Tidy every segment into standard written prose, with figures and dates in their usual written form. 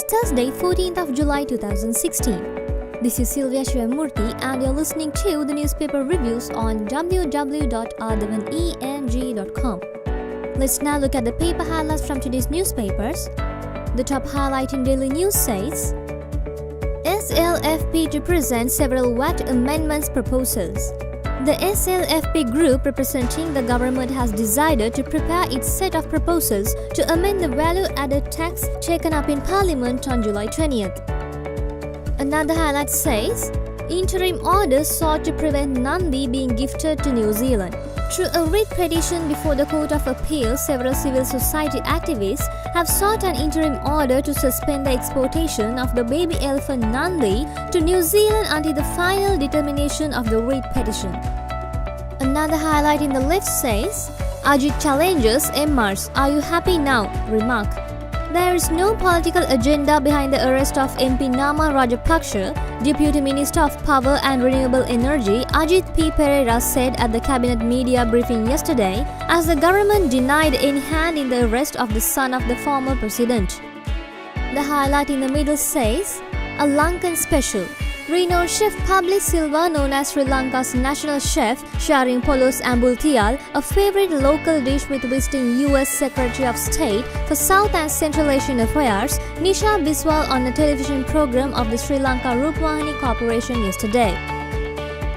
Thursday, 14th of July 2016. This is Sylvia Shivamurthy and you're listening to the newspaper reviews on www.r11eng.com. Let's now look at the paper highlights from today's newspapers. The top highlight in Daily News says, SLFP to present several VAT amendments proposals. The SLFP group representing the government has decided to prepare its set of proposals to amend the value-added tax taken up in Parliament on July 20th. Another highlight says, interim orders sought to prevent Nandi being gifted to New Zealand. Through a writ petition before the Court of Appeal, several civil society activists have sought an interim order to suspend the exportation of the baby elephant Nandi to New Zealand until the final determination of the writ petition. Another highlight in the left says, Ajit challenges MRs, "Are you happy now?" remark. There is no political agenda behind the arrest of MP Nama Rajapaksa, Deputy Minister of Power and Renewable Energy Ajit P. Pereira said at the Cabinet media briefing yesterday, as the government denied any hand in the arrest of the son of the former president. The highlight in the middle says, a Lankan special. Renowned chef Pabli Silva, known as Sri Lanka's national chef, sharing Polos Ambultial, a favorite local dish with visiting US Secretary of State for South and Central Asian Affairs, Nisha Biswal, on a television program of the Sri Lanka Rupawahini Corporation yesterday.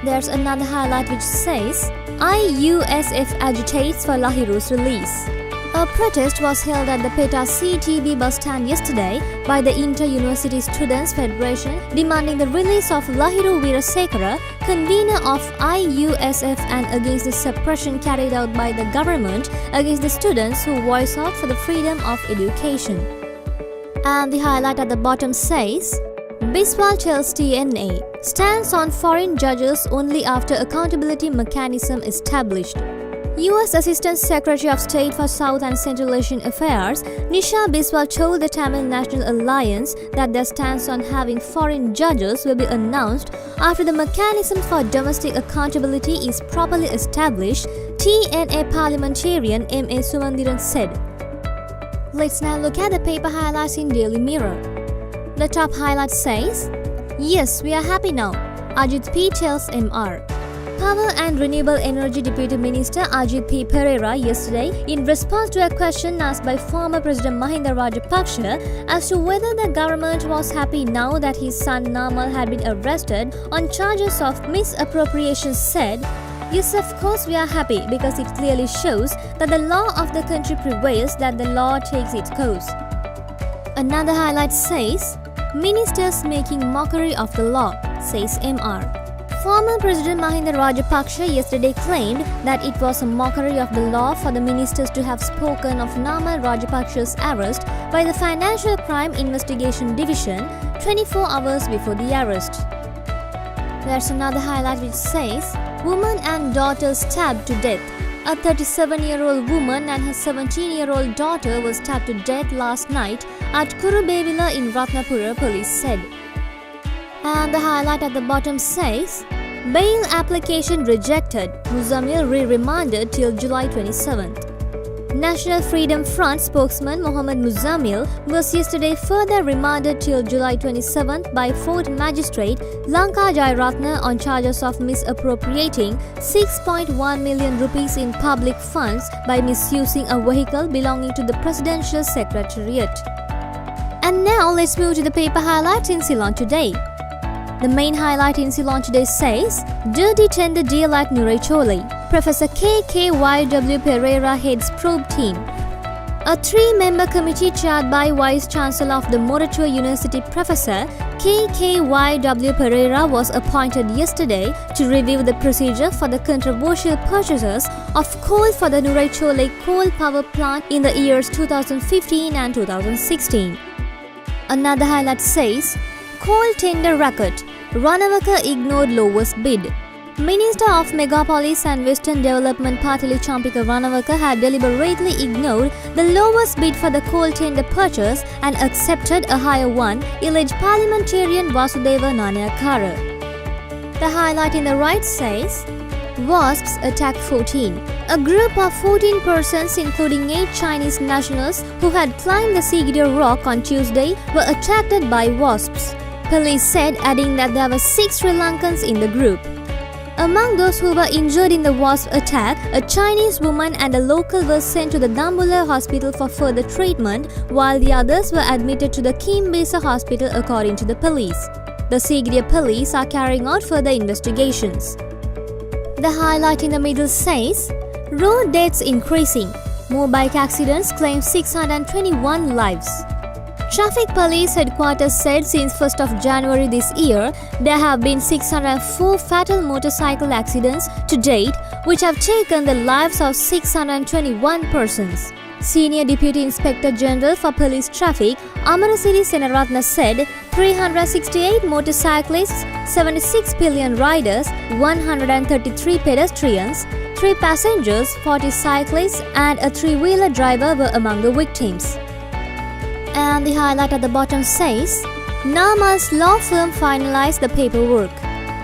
There's another highlight which says, IUSF agitates for Lahiru's release. A protest was held at the Peta CTB bus stand yesterday by the Inter-University Students' Federation demanding the release of Lahiru Weerasekara, convener of IUSF, and against the suppression carried out by the government against the students who voice out for the freedom of education. And the highlight at the bottom says, Biswal tells TNA, stands on foreign judges only after accountability mechanism established. U.S. Assistant Secretary of State for South and Central Asian Affairs, Nisha Biswal told the Tamil National Alliance that their stance on having foreign judges will be announced after the mechanism for domestic accountability is properly established, TNA parliamentarian M.A. Sumandiran said. Let's now look at the paper highlights in Daily Mirror. The top highlight says, yes, we are happy now, Ajit P. tells MR. Power and Renewable Energy Deputy Minister Ajit P. Pereira yesterday, in response to a question asked by former President Mahinda Rajapaksa as to whether the government was happy now that his son Namal had been arrested on charges of misappropriation, said, yes, of course we are happy because it clearly shows that the law of the country prevails, that the law takes its course. Another highlight says, ministers making mockery of the law, says MR. Former President Mahinda Rajapaksa yesterday claimed that it was a mockery of the law for the ministers to have spoken of Namal Rajapaksa's arrest by the Financial Crime Investigation Division 24 hours before the arrest. There's another highlight which says, woman and daughter stabbed to death. A 37-year-old woman and her 17-year-old daughter was stabbed to death last night at Kurubevila in Ratnapura, police said. And the highlight at the bottom says, bail application rejected, Muzammil re-remanded till July 27th. National Freedom Front spokesman Mohammad Muzammil was yesterday further remanded till July 27th by Fort Magistrate Lanka Jairatna on charges of misappropriating 6.1 million rupees in public funds by misusing a vehicle belonging to the Presidential Secretariat. And now let's move to the paper highlights in Ceylon today. The main highlight in Ceylon today says, dirty tender deal at Nuraichole. Professor KKYW Pereira heads probe team. A 3-member committee chaired by Vice Chancellor of the Moratua University Professor KKYW Pereira was appointed yesterday to review the procedure for the controversial purchases of coal for the Nuraichole coal power plant in the years 2015 and 2016. Another highlight says, coal tender racket, Ranawaka ignored lowest bid. Minister of Megapolis and Western Development Partili Champika Ranawaka had deliberately ignored the lowest bid for the coal tender purchase and accepted a higher one, alleged parliamentarian Vasudeva Nanayakara. The highlight in the right says, Wasps attacked 14. A group of 14 persons, including 8 Chinese nationals who had climbed the Sigiriya rock on Tuesday, were attacked by wasps. Police said, adding that there were 6 Sri Lankans in the group. Among those who were injured in the wasp attack, a Chinese woman and a local were sent to the Dambulla hospital for further treatment, while the others were admitted to the Kimbisa hospital according to the police. The Sigiriya police are carrying out further investigations. The highlight in the middle says, road deaths increasing. More bike accidents claim 621 lives. Traffic Police Headquarters said since 1st of January this year, there have been 604 fatal motorcycle accidents to date, which have taken the lives of 621 persons. Senior Deputy Inspector General for Police Traffic, Amarasiri Senaratna said 368 motorcyclists, 76 pillion riders, 133 pedestrians, 3 passengers, 40 cyclists and a 3-wheeler driver were among the victims. And the highlight at the bottom says, Namal's law firm finalized the paperwork.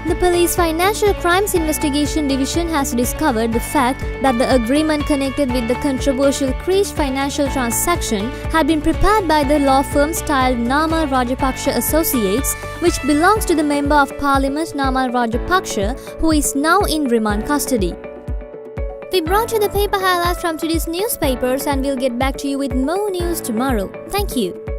The Police Financial Crimes Investigation Division has discovered the fact that the agreement connected with the controversial Krish financial transaction had been prepared by the law firm styled Namal Rajapaksha Associates, which belongs to the Member of Parliament Namal Rajapaksha, who is now in remand custody. We brought you the paper highlights from today's newspapers and we'll get back to you with more news tomorrow. Thank you.